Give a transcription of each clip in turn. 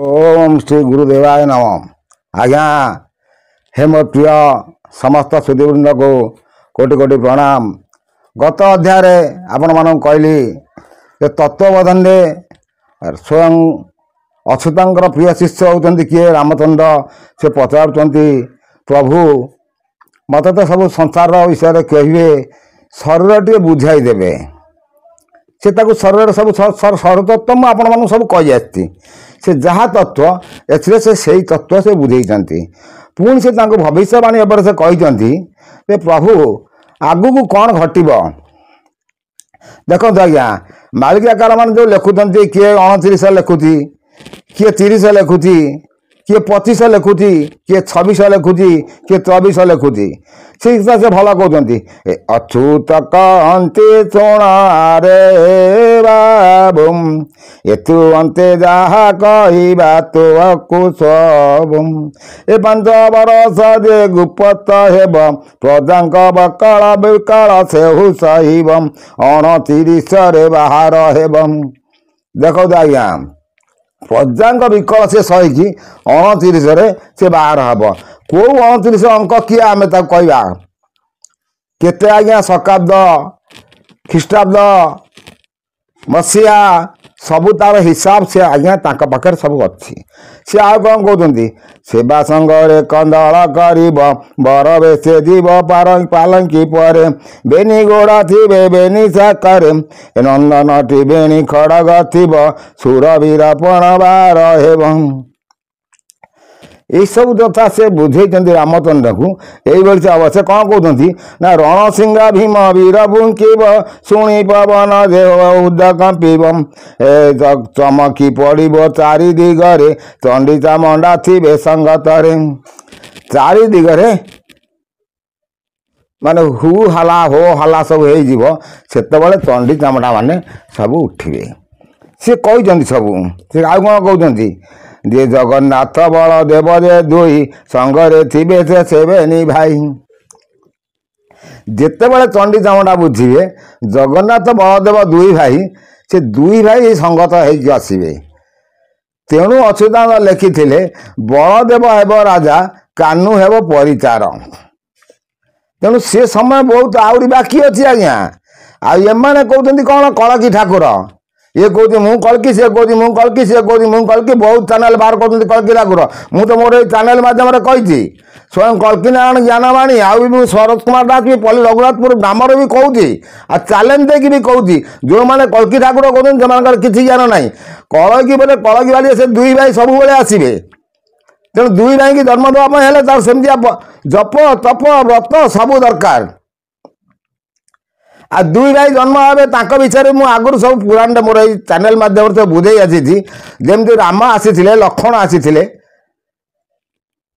ओम श्री गुरुदेवाय नमः। आज्ञा हे मो प्रिय समस्त सुधीवृंद को कोटि कोटि प्रणाम। गत अध्याय आपण मान कहली तत्वबोधन स्वयं अच्युतांकर प्रिय शिष्य होती किए रामचंद्र। से पचारुंट प्रभु मत तो सब संसार विषय कहे शरीर टे बुझाई देवे। से शरीर सब सरतत्व मुझे आपण मन सब कही आसी से जहाँ तत्व एथरे से तत्व से बुझे पुणी से भविष्यवाणी एवं से कहते प्रभु आगु को कौन घटब देखो आज्ञा मालिकाकार मान जो लिखुंट किए 29 लिखुची किए 30 लिखुची किए 25 लिखुची किए 26 लिखुची किए 24 लिखुची से भल कहते अच्युत कहते शोणारे बाबू एतु अंते जहा कहवा तो सब ए 5 बरस जे गुप्त हेब प्रजा बकाल विकाल से सहिब 29 बाहर हेब। देखो आज्ञा प्रजा विकल से सही 29 से बाहर हम कौ 29 अंक किए आम कहवा केते आज्ञा शकाब्द ख्रीष्टाब्द मसीहा सबू तार हिसाब से आज्ञा पाखे सब अच्छी सी आ कौन कहते सेवा संगे कंदल कर बर बेसे जीव पालंकी पर बेनी गोड़ा थी बेनी साकर नंदन टी बेणी खड़ग थी सुरवीर पण बार हेबं यही सब कथा से बुझे रामचंद्र को यही चाव से कौन कहते ना रणसिंह भीम वीर बुंकीब शुणी पवन देव उद कंपीब चमकी पड़ो चारि दिगरे चंडी चामुंडा थे संगतरे चारि दिगरे माने हु हला हो हला सब हो चंडी चामुंडा माने सब उठे सी कहते सब से आ कौन कहते जे जगन्नाथ बलदेव जे दुई संगरे थिबे से सेवेनी भाई जिते बड़े चंडी चामुंडा बुझे जगन्नाथ बलदेव दुई भाई से दुई भाई संगत होसबे तेणु अच्युतानंद लिखिथिले बलदेव हेब राजा कान्हू हेब परिचार तेणु से समय बहुत आउरी बाकी अच्छी आज्ञा आने कहते कौन कलकी ठाकुर ये कहते मु कलकी सी कहती मु कलकी सी कहती मु कलकी बहुत चैनल बाहर कर कलकी ठाकुर मु तो मोर चैनल मध्यम कही स्वयं कलकी नारायण ज्ञानवाणी आउ शरद कुमार दास भी पल्ली रघुनाथपुर ग्राम भी कहती आ चैलेंज देकी भी कहती जो मैंने कलकी ठाकुर कहते किसी ज्ञान ना कलकी बोले कलकी बाड़ी से दुई भाई सब आसवे तेणु दुई भाई की जन्म देवाई सेमती जप तप व्रत सब दरकार आ दुई भाई जन्म हे विषय मुझे आगुरी सब पुराण मोर चैनल मध्यम से बुझे आसी जमी राम आसी लक्ष्मण आसी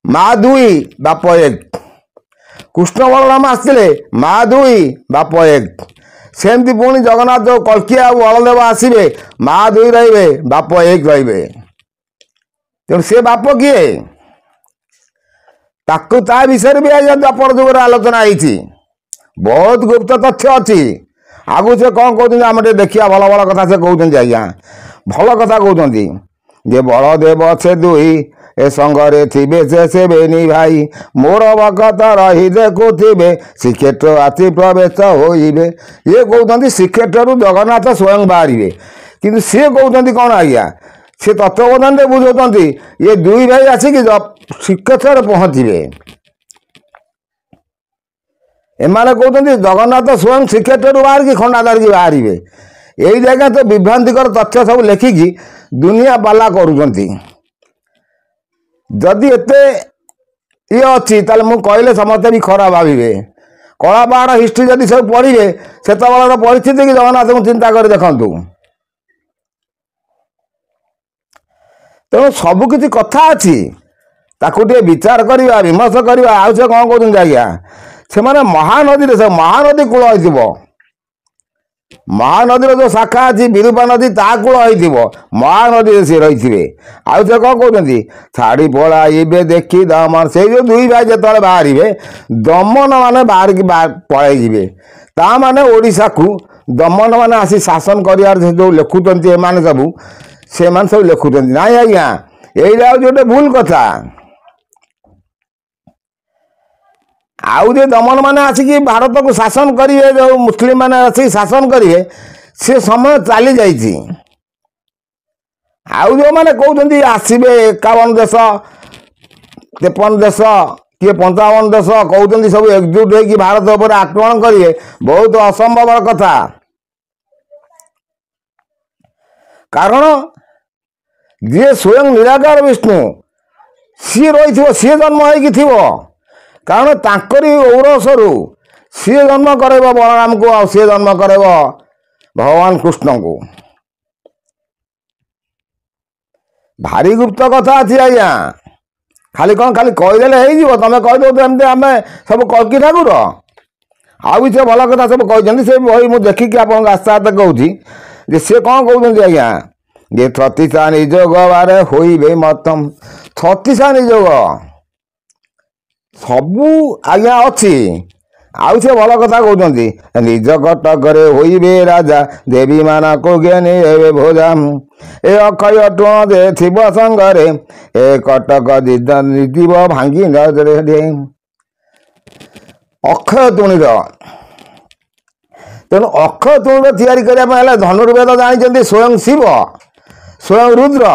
माँ दुई बाप एक कृष्ण बलराम आसते माँ दुई बाप एक सेमती पुणी जगन्नाथ जो कल्की आ बलदेव आसवे माँ दुई रे बाप एक रे तेणु से बाप किए ताकू ता विषय भी आज द्वापर जुगर आलोचना होती बहुत गुप्त तथ्य अच्छी आगु से कौन कहते आम देखिया भल भल कथा से कहते आज्ञा भल कथा कहते जे बलदेव से दुई ए संगरे थिबे से सेवेनी भाई मोर भगत रही देखुवे श्रीक्षेत्र आति प्रवेश होइबे ये कहते श्रीक्षेत्र जगन्नाथ स्वयं बाहर किंतु सी कहते कौन आज्ञा से तत्वबोधन बुझाते ये दुई भाई आसिक श्रीक्षेत्र पहुँचे एमाने कहते जगन्नाथ स्वयं श्रीक्षेत्र बाहर कि खंडाधार की बाहर यही जगह तो विभ्रांतिकर तथ्य सब लेखिकी दुनिया बाला करुँच जदि एते ये अच्छी ताले मु कहले समस्ते भी खराब भावे कला पहाड़ हिस्ट्री जदि सब पढ़े से परिस्थिति की जगन्नाथ को चिंता कर देखु तेणु सबकि कथा अच्छी ताकू टे विचार करवा विमर्श करवा आउ से कौन कहते आज्ञा से माने महानदी सब महानदी कूल हो महानदी जो शाखा अच्छी विरूपा नदी ता कूल हो महानदी सी रही आउ से कौन कहते छाड़ी पलाइबे देखी दमन से जो दुई भाई जो बाहर दमन माने बाहर की पलैबे ता माने ओडिशा को दमन माने आसी शासन कर जो लिखुंट एम सबू से सब लिखुं ना आज्ञा এইটা হচ্ছে ଗୋଟେ ଭୁଲ କଥା। ଆଉ ଯେ ଦମନ ମାନେ ଆସିକି ଭାରତକୁ ଶାସନ କରିବେ, ଯେଉଁ ମୁସଲିମ ମାନେ ଆସିକି ଶାସନ କରିବେ, ସେ ସମୟ ଚାଲି ଯାଇଛି। ଆଉ ଯେଉଁମାନେ କହୁଛନ୍ତି ଆସିବେ 51 ଦେଶ 53 ଦେଶ କିଏ 55 ଦେଶ କହୁଛନ୍ତି ସବୁ ଏକଜୁଟ ହେଇକି ଭାରତ ଉପରେ ଆକ୍ରମଣ କରିବେ, ବହୁତ ଅସମ୍ଭବର କଥା। କାରଣ ଯିଏ ସ୍ୱୟଂ ନିରାକାର ବିଷ୍ଣୁ ସିଏ ରହିଥିବ, ସିଏ ଜନ୍ମ ହେଇକି ଥିବ। କାରଣ ତାଙ୍କରି ଔରସରୁ ସିଏ ଜନ୍ମ କରାଇବ ବଳରାମକୁ, ଆଉ ସିଏ ଜନ୍ମ କରାଇବ ଭଗବାନ କୃଷ୍ଣଙ୍କୁ। ଭାରି ଗୁପ୍ତ କଥା ଅଛି ଆଜ୍ଞା। ଖାଲି କ'ଣ ଖାଲି କହିଦେଲେ ହେଇଯିବ? ତମେ କହିଦେଉଛ ଏମିତି ଆମେ ସବୁ କଳ୍କି ଠାକୁର। ଆଉ ବି ସେ ଭଲ କଥା ସବୁ କହିଛନ୍ତି। ସେ ବହି ମୁଁ ଦେଖିକି ଆପଣଙ୍କ ଆସ୍ତେ ଆସ୍ତେ କହୁଛି ଯେ ସିଏ କ'ଣ କହୁଛନ୍ତି ଆଜ୍ଞା, ଯେ 36 ନିଯୋଗ ବାରେ ହୋଇବେ ମତମ୍। 36 ନିଯୋଗ ସବୁ ଆଜ୍ଞା ଅଛି। ଆଉ ସେ ଭଲ କଥା କହୁଛନ୍ତି, ନିଜ କଟକରେ ହୋଇବେ ରାଜା, ଦେବୀ ମାନଙ୍କୁ ଜ୍ଞାନୀ ହେବେ ଭୋଜା। ଏ ଅକ୍ଷୟ ଟୁଣ ଯେ ଥିବ ସଙ୍ଗରେ, ଏ କଟକ ଯିବ ଭାଙ୍ଗି ନଜରେ। ଅକ୍ଷୟ ତୁଣୀର, ତେଣୁ ଅକ୍ଷୟ ତୁଣୀର ତିଆରି କରିବା ପାଇଁ ହେଲେ ଧନୁର୍ବେଦ ଜାଣିଛନ୍ତି ସ୍ୱୟଂ ଶିବ, ସ୍ୱୟଂ ରୁଦ୍ର।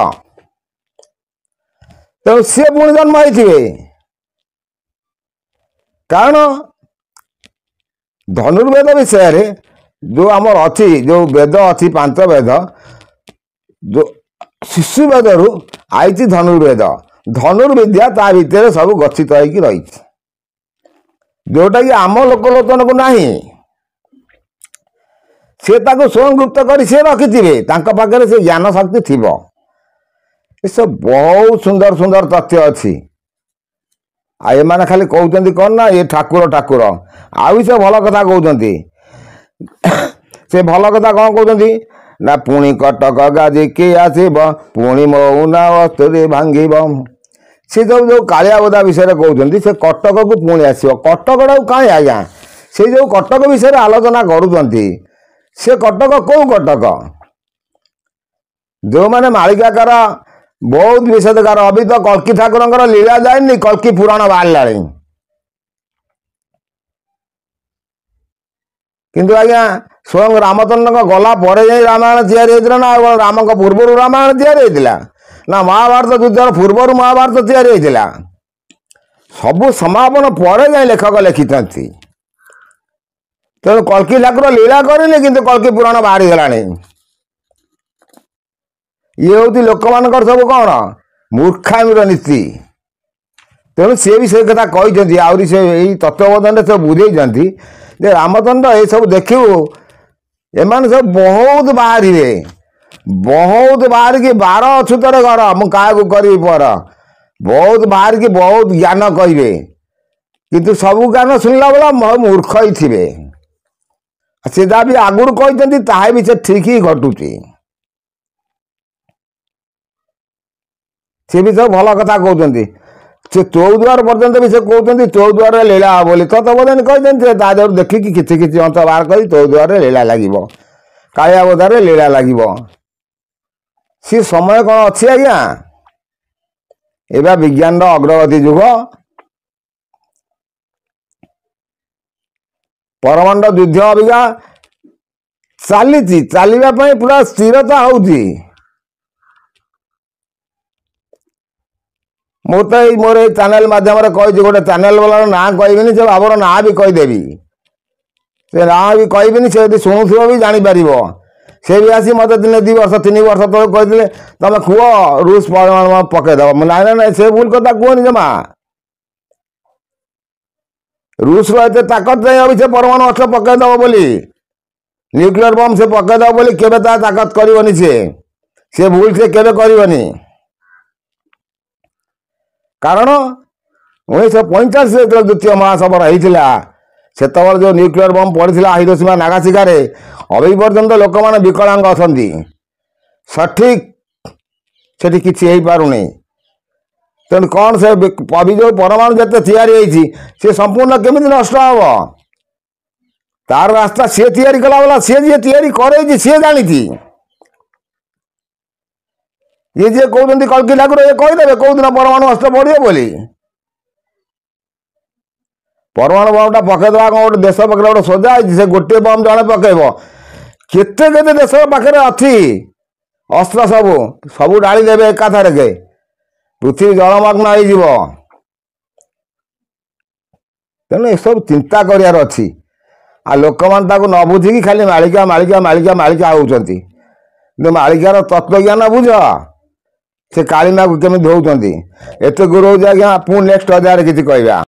ତେଣୁ ସିଏ ପୁଣି ଜନ୍ମ ହେଇଥିବେ। କାରଣ ଧନୁର୍ବେଦ ବିଷୟରେ ଯେଉଁ ଆମର ଅଛି, ଯେଉଁ ବେଦ ଅଛି 5 ବେଦ, ଯେଉଁ ଶିଶୁ ବେଦରୁ ଆଇଛି ଧନୁର୍ବେଦ। ଧନୁର୍ବିଦ୍ୟା ତା ଭିତରେ ସବୁ ଗଚ୍ଛିତ ହେଇକି ରହିଛି, ଯେଉଁଟାକି ଆମ ଲୋକଲୋଚନକୁ ନାହିଁ। ସେ ତାକୁ ସ୍ୱୟଂ ଗୁପ୍ତ କରି ସେ ରଖିଥିବେ, ତାଙ୍କ ପାଖରେ ସେ ଜ୍ଞାନ ଶକ୍ତି ଥିବ। ଏସବୁ ବହୁତ ସୁନ୍ଦର ସୁନ୍ଦର ତଥ୍ୟ ଅଛି। ଆଉ ଏମାନେ ଖାଲି କହୁଛନ୍ତି କ'ଣ ନା ଏ ଠାକୁର ଠାକୁର। ଆଉ ସେ ଭଲ କଥା କହୁଛନ୍ତି। ସେ ଭଲ କଥା କ'ଣ କହୁଛନ୍ତି ନା, ପୁଣି କଟକ ଗାଜିକି ଆସିବ, ପୁଣି ମଉନା ଅସ୍ତୁରି ଭାଙ୍ଗିବ। ସେ ଯେଉଁ କାଳିଆ ବୋଦା ବିଷୟରେ କହୁଛନ୍ତି, ସେ କଟକକୁ ପୁଣି ଆସିବ। କଟକଟାକୁ କାହିଁ ଆଜ୍ଞା, ସେ ଯେଉଁ କଟକ ବିଷୟରେ ଆଲୋଚନା କରୁଛନ୍ତି, ସେ କଟକ କେଉଁ କଟକ? ଯେଉଁମାନେ ମାଳିକାକାର ବହୁତ ବିଷେଦକାର, ଅବି ତ କଳ୍କି ଠାକୁରଙ୍କର ଲୀଳା ଯାଇନି, କଳ୍କି ପୁରାଣ ବାହାରିଲାଣି। କିନ୍ତୁ ଆଜ୍ଞା ସ୍ୱୟଂ ରାମଚନ୍ଦ୍ରଙ୍କ ଗଲା ପରେ ଯାଇ ରାମାୟଣ ତିଆରି ହେଇଥିଲା ନା ରାମଙ୍କ ପୂର୍ବରୁ ରାମାୟଣ ତିଆରି ହେଇଥିଲା? ନା ମହାଭାରତ ଯୁଦ୍ଧର ପୂର୍ବରୁ ମହାଭାରତ ତିଆରି ହେଇଥିଲା? ସବୁ ସମାପନ ପରେ ଯାଇ ଲେଖକ ଲେଖିଛନ୍ତି। ତେଣୁ କଳ୍କି ଠାକୁର ଲୀଳା କରିଲେ, କିନ୍ତୁ କଳ୍କି ପୁରାଣ ବାହାରିଗଲାଣି। ଇଏ ହେଉଛି ଲୋକମାନଙ୍କର ସବୁ କ'ଣ ମୂର୍ଖାମିର ନୀତି। ତେଣୁ ସିଏ ବି ସେ କଥା କହିଛନ୍ତି। ଆହୁରି ସେ ଏଇ ତତ୍ତ୍ୱବୋଧନରେ ସବୁ ବୁଝେଇଛନ୍ତି ଯେ ରାମଚନ୍ଦ୍ର ଏସବୁ ଦେଖିବୁ, ଏମାନେ ସବୁ ବହୁତ ବାହାରିବେ, ବହୁତ ବାହାରିକି 12 ଅଛୁତରେ ଘର, ମୁଁ କାହାକୁ କରିବି ପର, ବହୁତ ବାହାରିକି ବହୁତ ଜ୍ଞାନ କହିବେ। କିନ୍ତୁ ସବୁ ଜ୍ଞାନ ଶୁଣିଲା ବେଳେ ମୂର୍ଖ ହିଁ ଥିବେ। ସେ ଯାହା ବି ଆଗରୁ କହିଛନ୍ତି ତାହା ବି ସେ ଠିକ୍ ହିଁ ଘଟୁଛି। ସେ ବି ସବୁ ଭଲ କଥା କହୁଛନ୍ତି। ସେ ଚୌଦ୍ୱାର ପର୍ଯ୍ୟନ୍ତ ବି ସେ କହୁଛନ୍ତି ଚୌଦ୍ୱାରରେ ଲୀଳା ହେବ ବୋଲି। ତତ୍ତ୍ୱବୋଧନ କହିଛନ୍ତି ତା ଦେହରୁ ଦେଖିକି କିଛି କିଛି ଅଂଶ ବାହାର କରି ଚୌଦ୍ୱାରରେ ଲୀଳା ଲାଗିବ, କାଳିଆ ବୋଧାରେ ଲୀଳା ଲାଗିବ। ସେ ସମୟ କ'ଣ ଅଛି ଆଜ୍ଞା? ଏବେ ବିଜ୍ଞାନର ଅଗ୍ରଗତି ଯୁଗ। ପରମାଣ୍ଡ ଯୁଦ୍ଧ ଅବିକା ଚାଲିଛି, ଚାଲିବା ପାଇଁ ପୁରା ସ୍ଥିରତା ହେଉଛି। ମୁଁ ତ ଏଇ ମୋର ଏଇ ଚ୍ୟାନେଲ ମାଧ୍ୟମରେ କହିଛି, ଗୋଟେ ଚ୍ୟାନେଲ ବାଲାର ନାଁ କହିବିନି, ସେ ବାବୁର ନାଁ ବି କହିଦେବି। ସେ ନାଁ ବି କହିବିନି, ସେ ଯଦି ଶୁଣୁଥିବ ବି ଜାଣିପାରିବ। ସେ ବି ଆସି ମୋତେ 2 ବର୍ଷ 3 ବର୍ଷ ତଳେ କହିଥିଲେ ତମେ କୁହ ରୁଷ ପରମାଣୁ ପକେଇଦେବ। ମୁଁ ନାଇଁ ନାଇଁ, ସେ ଭୁଲ କଥା କୁହନି ଜମା। ରୁଷର ଏତେ ତାକତ ଯାଇ ସେ ପରମାଣୁ ଅସ୍ତ୍ର ପକେଇଦେବ ବୋଲି, ନ୍ୟୁକ୍ଲିୟର ବମ୍ ସେ ପକେଇଦେବ ବୋଲି କେବେ ତା ତାକତ କରିବନି। ସେ ଭୁଲ ସେ କେବେ କରିବନି। କାରଣ 1945 ଯେତେବେଳେ ଦ୍ୱିତୀୟ ମହାସମର ହେଇଥିଲା, ସେତେବେଳେ ଯେଉଁ ନ୍ୟୁକ୍ଲିୟର ବମ୍ ପଡ଼ିଥିଲା ହିରୋସୀମା ନାଗାସାକିରେ, ଅବି ପର୍ଯ୍ୟନ୍ତ ଲୋକମାନେ ବିକଳାଙ୍ଗ ଅଛନ୍ତି। ସଠିକ୍ ସେଠି କିଛି ହେଇପାରୁନି। ତେଣୁ କ'ଣ ସେ ଯେଉଁ ପରମାଣୁ ଯେତେ ତିଆରି ହେଇଛି, ସେ ସମ୍ପୂର୍ଣ୍ଣ କେମିତି ନଷ୍ଟ ହେବ? ତାର ରାସ୍ତା ସିଏ ତିଆରି କଲା, ସିଏ ଯିଏ ତିଆରି କରେଇଛି ସିଏ ଜାଣିଛି। ଇଏ ଯିଏ କହୁଛନ୍ତି କଳ୍କି ଠାକୁର ଇଏ କହିଦେବେ କେଉଁଦିନ ପରମାଣୁ ଅସ୍ତ୍ର ପଡ଼ିବ ବୋଲି। ପରମାଣୁ ବମ୍ଟା ପକେଇଦେବା କ'ଣ ଗୋଟେ ଦେଶ ପାଖରେ ଗୋଟେ ସଜା ହେଇଛି? ସେ ଗୋଟିଏ ବମ୍ ଜଣେ ପକେଇବ, କେତେ କେତେ ଦେଶ ପାଖରେ ଅଛି ଅସ୍ତ୍ର, ସବୁ ସବୁ ଢାଳି ଦେବେ ଏକାଥରକେ, ପୃଥିବୀ ଜଳମଗ୍ନ ହେଇଯିବ। ତେଣୁ ଏସବୁ ଚିନ୍ତା କରିବାର ଅଛି। ଆଉ ଲୋକମାନେ ତାକୁ ନ ବୁଝିକି ଖାଲି ମାଳିକା ମାଳିକା ମାଳିକା ମାଳିକା ହେଉଛନ୍ତି। କିନ୍ତୁ ମାଳିକାର ତତ୍ତ୍ୱଜ୍ଞାନ ବୁଝ, ସେ କାଳିମାକୁ କେମିତି ଧଉଛନ୍ତି। ଏତେ ଗୁରୁ ହେଉଛି ଆଜ୍ଞା, ପୁଣି ନେକ୍ସଟ ଅଧ୍ୟାୟରେ କିଛି କହିବା।